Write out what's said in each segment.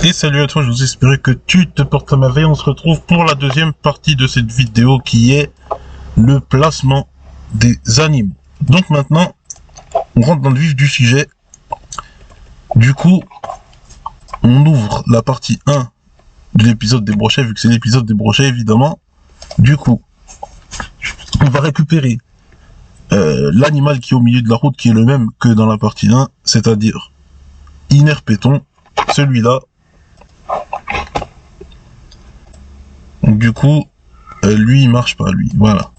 Et salut à toi, je vous espère que tu te portes à merveille. On se retrouve pour la deuxième partie de cette vidéo qui est le placement des animaux. Donc maintenant, on rentre dans le vif du sujet. Du coup, on ouvre la partie 1 de l'épisode des brochets, vu que c'est l'épisode des brochets évidemment. Du coup, on va récupérer l'animal qui est au milieu de la route, qui est le même que dans la partie 1, c'est-à-dire Inerpéton, celui-là. Donc du coup, lui il marche pas, lui, voilà.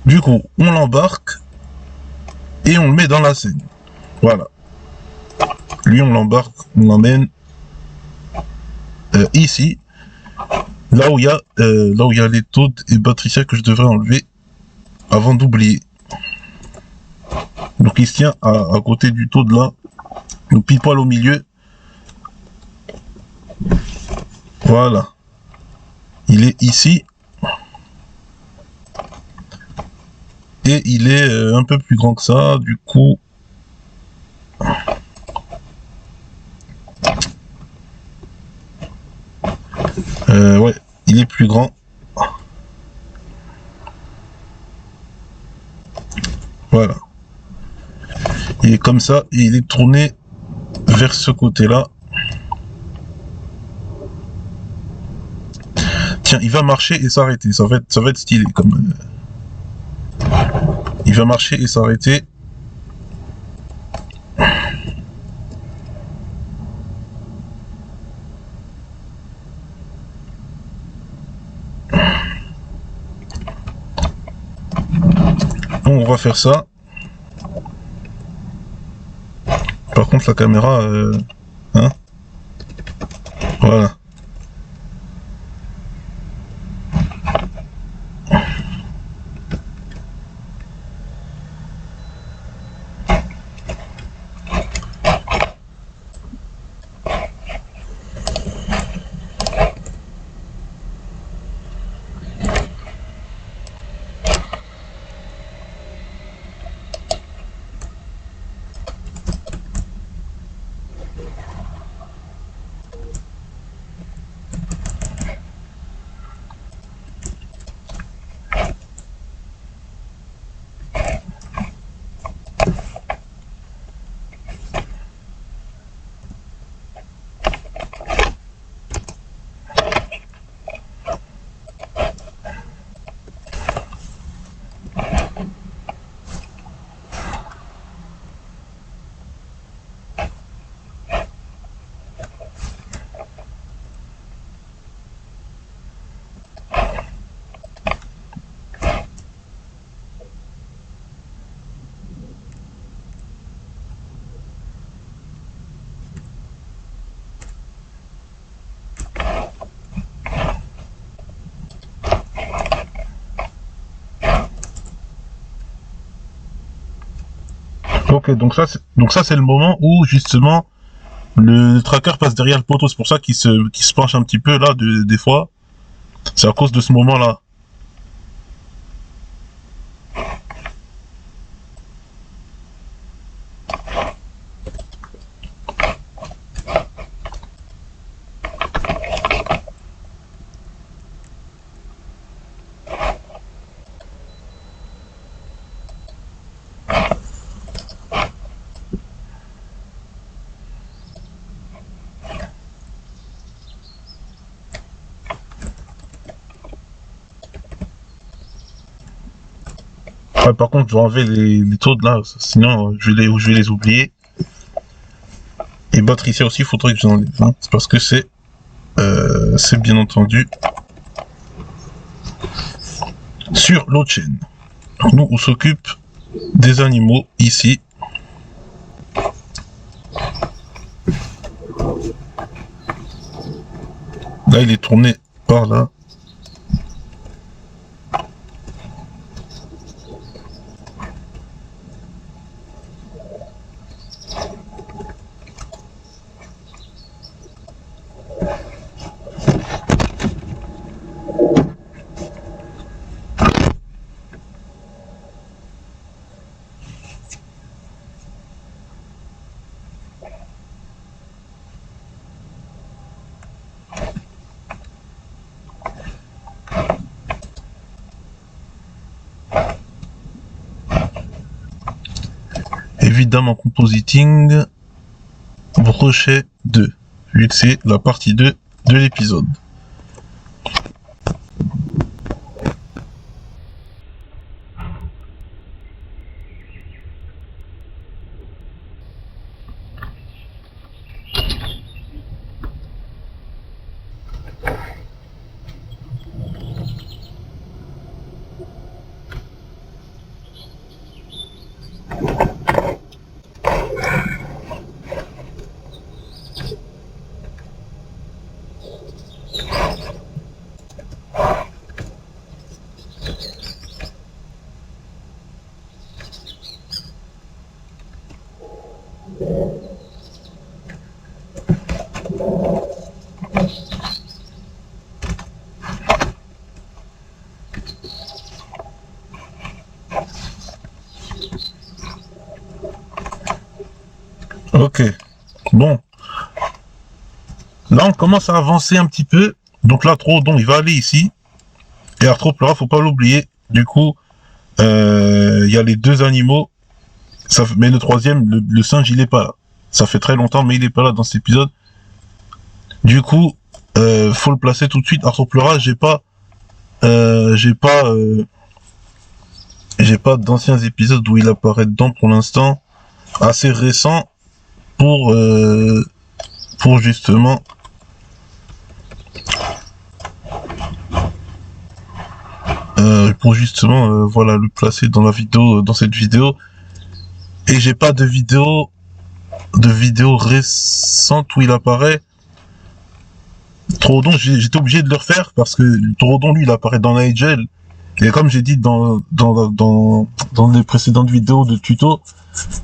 Du coup, on l'embarque et on le met dans la Seine. Voilà. Lui, on l'embarque, on l'emmène ici, là où il y a les taux et Patricia que je devrais enlever avant d'oublier. Donc il se tient à côté du taux de là, donc pile poil au milieu. Voilà. Il est ici. Et il est un peu plus grand que ça, du coup. Ouais, il est plus grand. Voilà. Il est comme ça, et il est tourné vers ce côté-là. Tiens, il va marcher et s'arrêter. Ça va être stylé. Comme, il va marcher et s'arrêter. On va faire ça. Par contre, la caméra, hein, voilà. Ok, donc ça c'est le moment où justement le tracker passe derrière le poteau. C'est pour ça qu'il se penche un petit peu là des fois. C'est à cause de ce moment-là. Ouais, par contre, je vais enlever les taux de là, sinon je vais les oublier. Et Patricia aussi, il faudrait que j'en enlève. Hein, c'est parce que c'est bien entendu sur l'autre chaîne. Donc nous, on s'occupe des animaux ici. Là, il est tourné par là. évidemment compositing, brochet 2, vu que c'est la partie 2 de l'épisode. Ok, bon. Là, on commence à avancer un petit peu. Donc là, Troodon, il va aller ici. Et Arthropleura, faut pas l'oublier. Du coup, il y a les deux animaux. Mais le troisième, le singe, il est pas là. Ça fait très longtemps, mais il est pas là dans cet épisode. Du coup, faut le placer tout de suite. Arthropleura, j'ai pas d'anciens épisodes où il apparaît dedans pour l'instant. Assez récent pour justement voilà, le placer dans la vidéo, dans cette vidéo. Et j'ai pas de vidéo récente où il apparaît. Troodon, j'étais obligé de le refaire parce que Troodon, lui, il apparaît dans Nigel. Et comme j'ai dit dans les précédentes vidéos de tuto,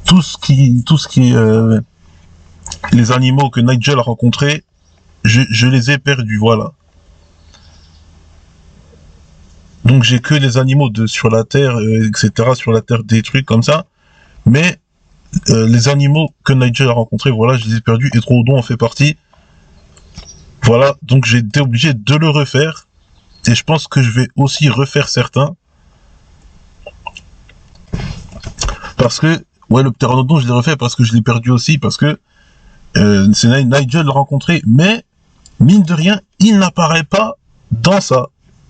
tout ce qui est les animaux que Nigel a rencontrés, je les ai perdus, voilà. Donc j'ai que les animaux sur la Terre, etc., sur la Terre, des trucs comme ça. Mais les animaux que Nigel a rencontrés, voilà, je les ai perdus et Troodon en fait partie. Voilà, donc j'ai été obligé de le refaire. Et je pense que je vais aussi refaire certains. Parce que, ouais, le pteranodon, je l'ai refait parce que je l'ai perdu aussi, parce que c'est Nigel l'a rencontré, mais, mine de rien, il n'apparaît pas dans ça.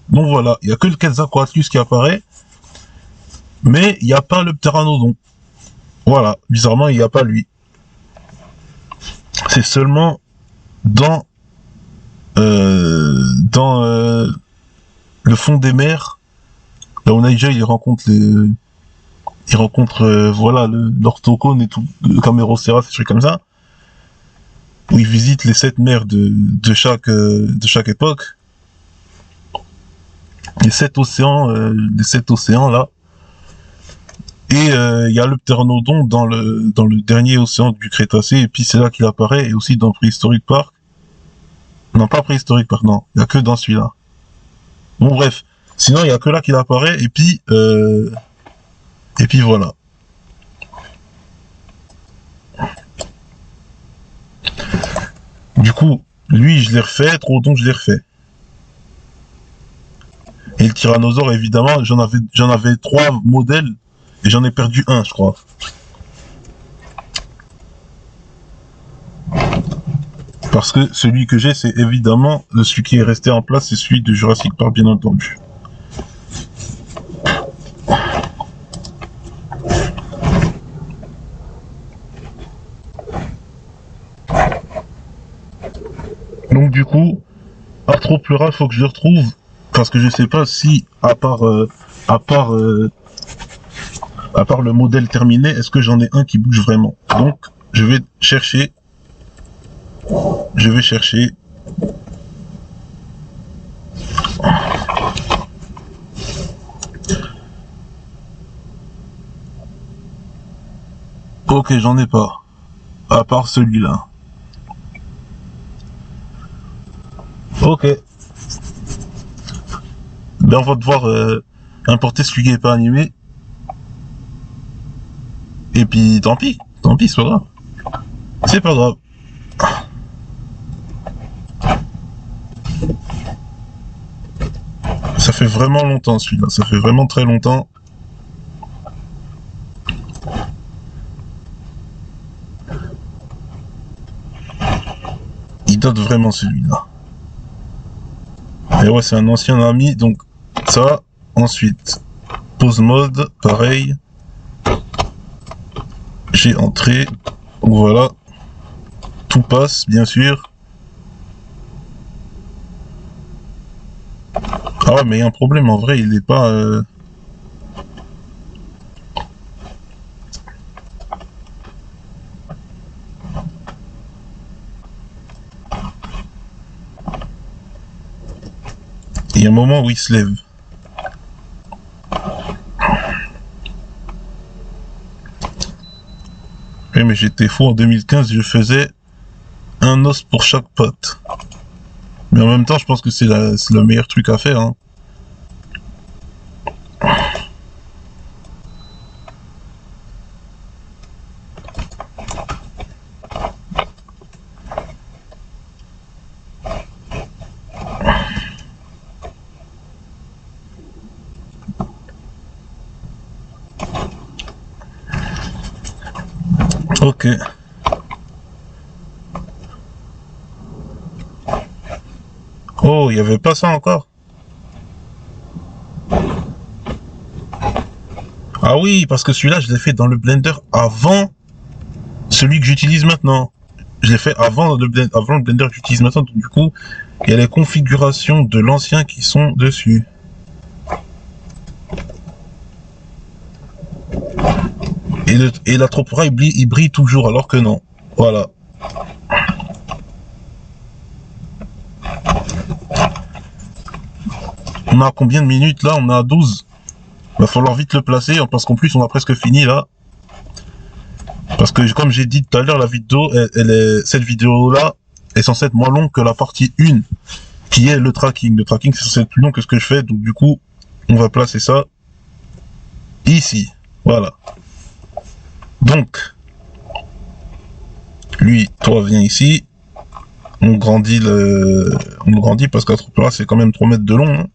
Donc voilà, il n'y a que le Quetzalcoatlus qui apparaît, mais il n'y a pas le pteranodon. Voilà, bizarrement, il n'y a pas lui. C'est seulement dans le fond des mers, là où Nigel il rencontre voilà, l'orthocone et tout, le Camérocéras, des trucs comme ça, où il visite les 7 mers de chaque époque, les 7 océans là. Et il y a le pteranodon dans le dernier océan du Crétacé, et puis c'est là qu'il apparaît, et aussi dans Préhistoric Park. Non, pas Préhistoric Park, non, il y a que dans celui-là. Bon bref, sinon il y a que là qu'il apparaît, et puis voilà. Du coup, lui je l'ai refait, Troodon je l'ai refait. Et le tyrannosaure, évidemment, j'en avais 3 modèles, et j'en ai perdu un, je crois. Parce que celui que j'ai, c'est évidemment celui qui est resté en place, c'est celui de Jurassic Park, bien entendu. Donc du coup, Arthropleura, faut que je le retrouve, parce que je sais pas si, à part le modèle terminé, est-ce que j'en ai un qui bouge vraiment. Donc, je vais chercher. Ok, j'en ai pas. À part celui-là. Ok. Ben on va devoir importer celui qui n'est pas animé. Et puis tant pis, c'est pas grave. C'est pas grave. Ça fait vraiment longtemps celui-là, ça fait vraiment très longtemps. Il date vraiment celui-là. Et ouais, c'est un ancien ami, donc ça. Ensuite, pause mode, pareil. J'ai entré. Donc voilà. Tout passe, bien sûr. Ah ouais, mais il y a un problème, en vrai, il n'est pas... Il y a un moment où il se lève. Oui, mais j'étais fou, en 2015, je faisais un os pour chaque pote. Mais en même temps, je pense que c'est le meilleur truc à faire, hein. Ok. Oh, il n'y avait pas ça encore? Ah oui, parce que celui-là, je l'ai fait dans le Blender avant celui que j'utilise maintenant. Je l'ai fait avant avant le Blender que j'utilise maintenant, donc du coup, il y a les configurations de l'ancien qui sont dessus. Et la Tropora, il brille toujours, alors que non. Voilà. On a combien de minutes là? On a 12. Va falloir vite le placer, parce qu'en plus on a presque fini là. Parce que comme j'ai dit tout à l'heure, la vidéo, cette vidéo là est censée être moins longue que la partie 1, qui est le tracking. Le tracking c'est censé être plus long que ce que je fais, donc du coup, on va placer ça ici. Voilà. Donc, lui, toi viens ici. On grandit parce qu'à trop là c'est quand même 3 mètres de long. Hein.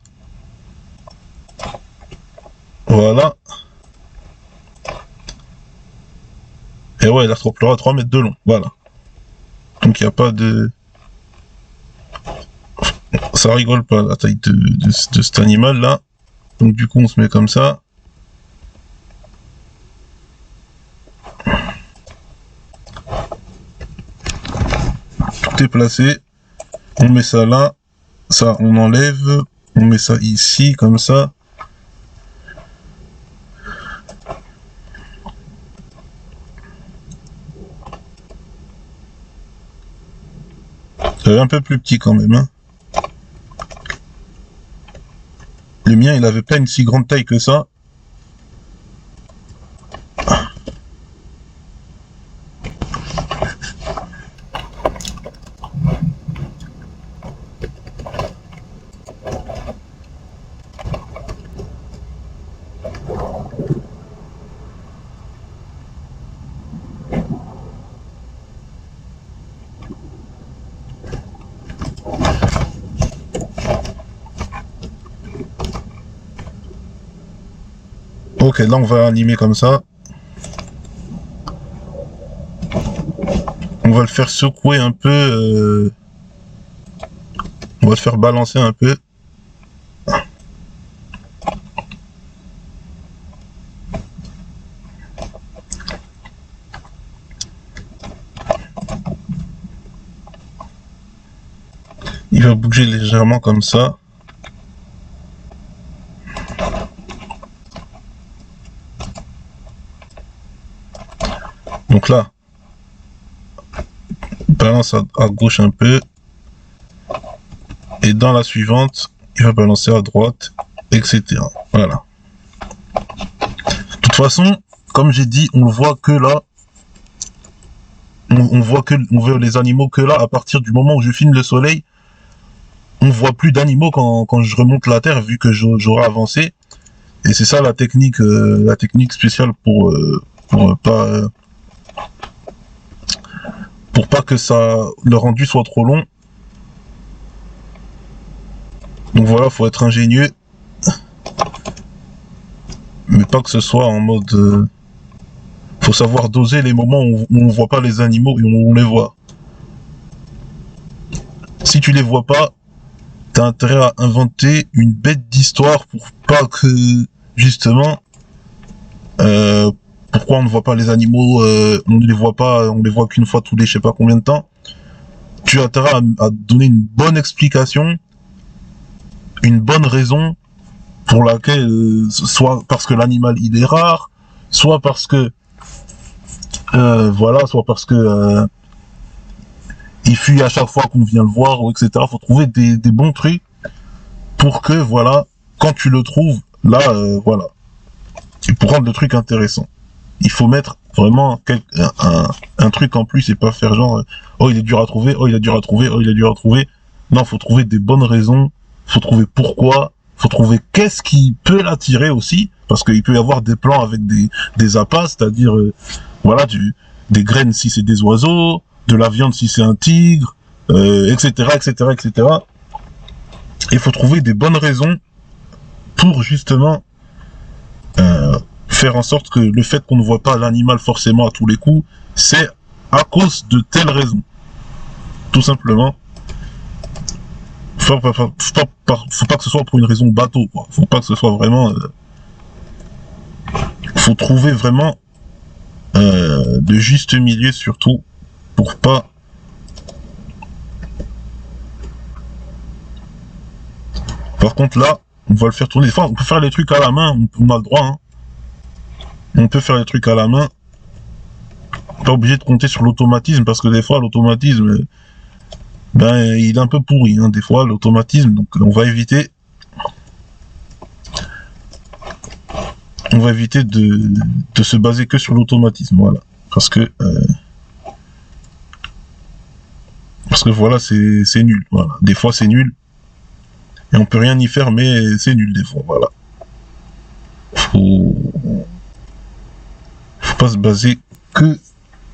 Voilà. Et ouais, la trop à 3 mètres de long. Voilà. Donc il n'y a pas de... Ça rigole pas la taille de cet animal là. Donc du coup on se met comme ça. Tout est placé. On met ça là. Ça on enlève. On met ça ici comme ça. C'est un peu plus petit quand même. Hein. Le mien, il avait pas une si grande taille que ça. Ok, là on va animer comme ça. On va le faire secouer un peu. On va le faire balancer un peu. Il va bouger légèrement comme ça. Donc là, balance à gauche un peu. Et dans la suivante, il va balancer à droite, etc. Voilà. De toute façon, comme j'ai dit, on le voit que là. On voit les animaux que là, à partir du moment où je filme le soleil. On voit plus d'animaux quand je remonte la terre, vu que j'aurai avancé. Et c'est ça la technique spéciale pour pas que le rendu soit trop long. Donc voilà, faut être ingénieux, mais pas que ce soit en mode. Faut savoir doser les moments où on voit pas les animaux et où on les voit. Si tu les vois pas, t'as intérêt à inventer une bête d'histoire pour pas que, justement, pourquoi on ne voit pas les animaux, on ne les voit pas, on les voit qu'une fois tous les je sais pas combien de temps. Tu as intérêt à donner une bonne explication, une bonne raison pour laquelle, soit parce que l'animal il est rare, soit parce que, voilà, soit parce que il fuit à chaque fois qu'on vient le voir, ou etc. Faut trouver des bons trucs pour que, voilà, quand tu le trouves, là, voilà, pour rendre le truc intéressant. Il faut mettre vraiment un truc en plus et pas faire genre, oh il est dur à trouver, oh il est dur à trouver, oh il est dur à trouver. Non, faut trouver des bonnes raisons, faut trouver pourquoi, faut trouver qu'est-ce qui peut l'attirer aussi, parce qu'il peut y avoir des plans avec des appâts, c'est-à-dire, voilà, des graines si c'est des oiseaux, de la viande si c'est un tigre, etc., etc., etc. Il faut trouver des bonnes raisons pour justement faire en sorte que le fait qu'on ne voit pas l'animal forcément à tous les coups, c'est à cause de telles raisons. Tout simplement. Faut pas que ce soit pour une raison bateau, quoi. Faut pas que ce soit vraiment... faut trouver vraiment le juste milieu surtout pour pas... Par contre là, on va le faire tourner. Des fois, on peut faire les trucs à la main, on a le droit, hein. On peut faire les trucs à la main. Pas obligé de compter sur l'automatisme, parce que des fois, l'automatisme, ben, il est un peu pourri, hein, des fois, l'automatisme. Donc, on va éviter de se baser que sur l'automatisme, voilà. Parce que voilà, c'est nul, voilà. Des fois, c'est nul. Et on peut rien y faire, mais c'est nul, des fois, voilà. Faut pas se baser que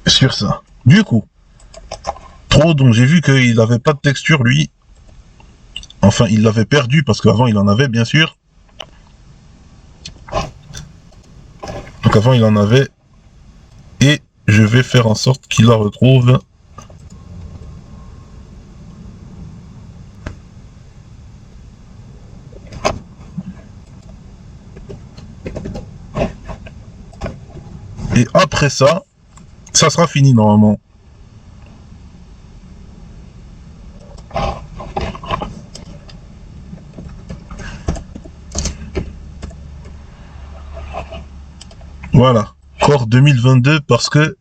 sur ça. Du coup, donc j'ai vu qu'il avait pas de texture, lui. Enfin, il l'avait perdu, parce qu'avant, il en avait, bien sûr. Donc avant, il en avait. Et je vais faire en sorte qu'il la retrouve. Et après ça, ça sera fini normalement. Voilà, Core 2022 parce que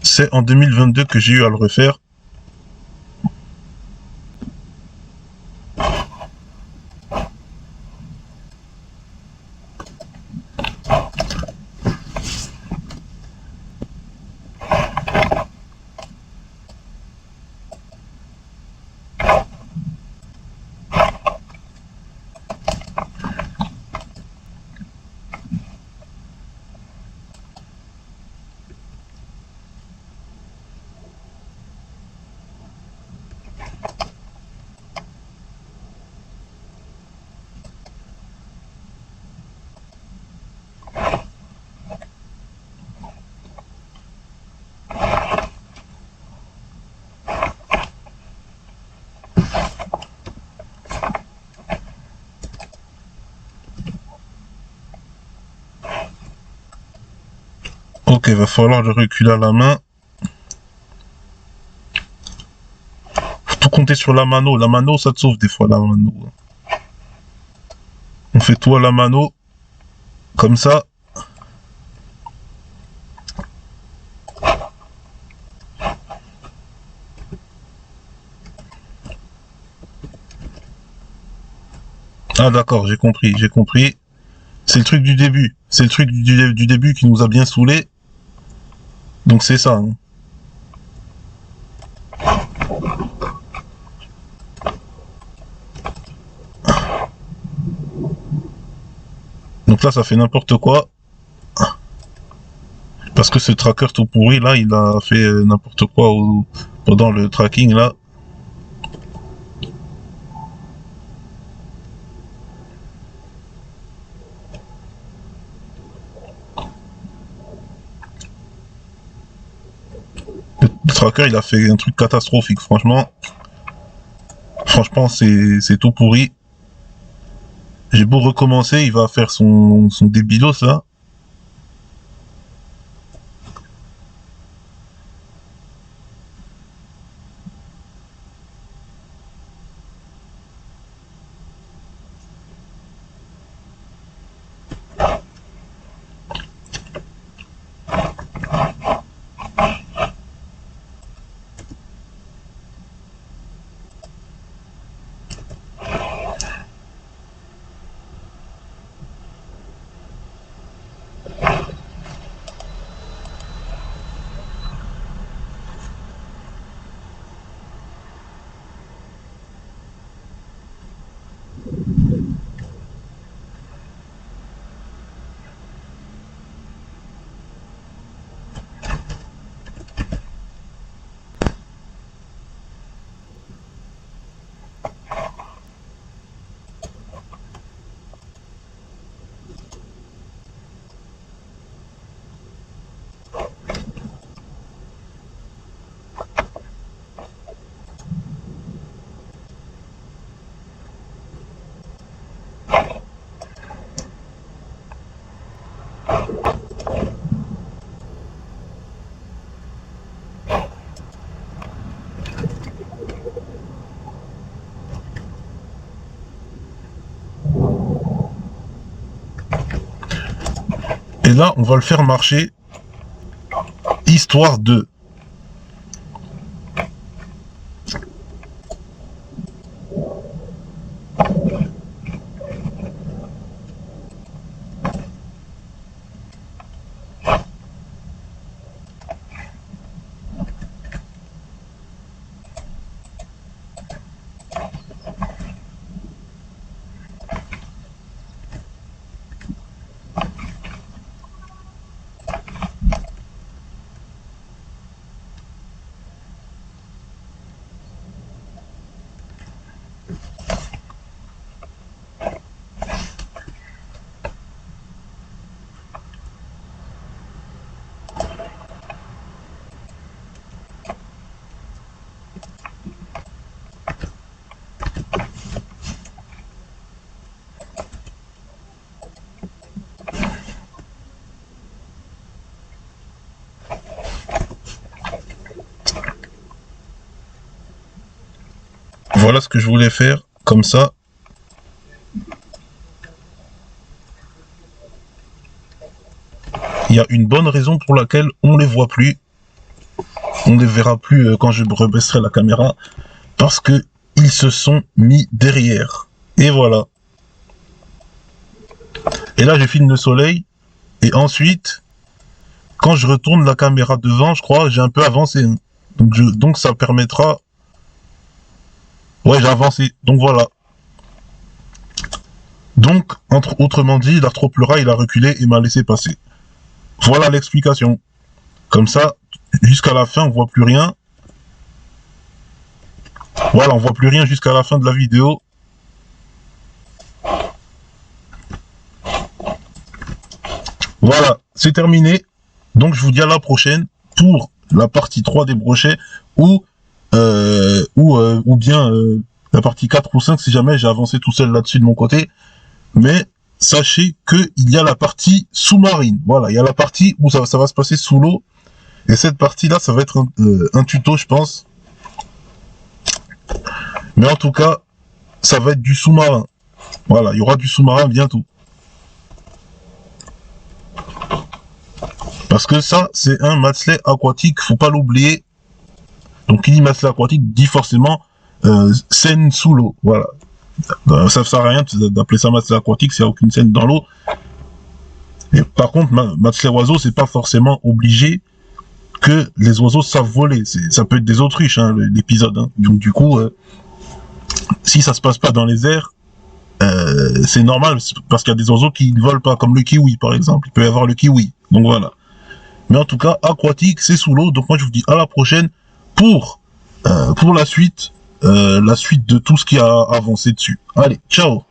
c'est en 2022 que j'ai eu à le refaire. Ok, va falloir le reculer à la main. Faut tout compter sur la mano. La mano, ça te sauve des fois, la mano. On fait tout à la mano. Comme ça. Ah d'accord, j'ai compris, j'ai compris. C'est le truc du début. C'est le truc du début qui nous a bien saoulé. Donc c'est ça. Hein. Donc là, ça fait n'importe quoi. Parce que ce tracker tout pourri, là, il a fait n'importe quoi pendant le tracking, là. Le tracker, il a fait un truc catastrophique, franchement. Franchement, c'est tout pourri. J'ai beau recommencer, il va faire son débilos là. Et là, on va le faire marcher, histoire de... Voilà ce que je voulais faire, comme ça. Il y a une bonne raison pour laquelle on les voit plus. On les verra plus quand je rebaisserai la caméra. Parce que ils se sont mis derrière. Et voilà. Et là, je filme le soleil. Et ensuite, quand je retourne la caméra devant, je crois, j'ai un peu avancé. Hein. Donc ça permettra... Ouais, j'ai avancé. Donc voilà. Donc, autrement dit, il a trop pleuré, il a reculé et m'a laissé passer. Voilà l'explication. Comme ça, jusqu'à la fin, on voit plus rien. Voilà, on voit plus rien jusqu'à la fin de la vidéo. Voilà, c'est terminé. Donc, je vous dis à la prochaine pour la partie 3 des brochets ou bien la partie 4 ou 5 si jamais j'ai avancé tout seul là-dessus de mon côté. Mais sachez qu'il y a la partie sous-marine. Voilà, il y a la partie où ça va se passer sous l'eau. Et cette partie-là, ça va être un tuto, je pense. Mais en tout cas, ça va être du sous-marin. Voilà, il y aura du sous-marin bientôt. Parce que ça, c'est un matelas aquatique, faut pas l'oublier. Donc, qui dit matelas aquatique dit forcément scène sous l'eau. Voilà. Ça ne sert à rien d'appeler ça matelas aquatique s'il n'y a aucune scène dans l'eau. Et par contre, matelas oiseau, c'est pas forcément obligé que les oiseaux savent voler. Ça peut être des autruches, hein, l'épisode. Hein. Donc du coup, si ça se passe pas dans les airs, c'est normal, parce qu'il y a des oiseaux qui ne volent pas, comme le kiwi par exemple. Il peut y avoir le kiwi. Donc voilà. Mais en tout cas, aquatique, c'est sous l'eau. Donc moi, je vous dis à la prochaine pour la suite de tout ce qui a avancé dessus. Allez, ciao!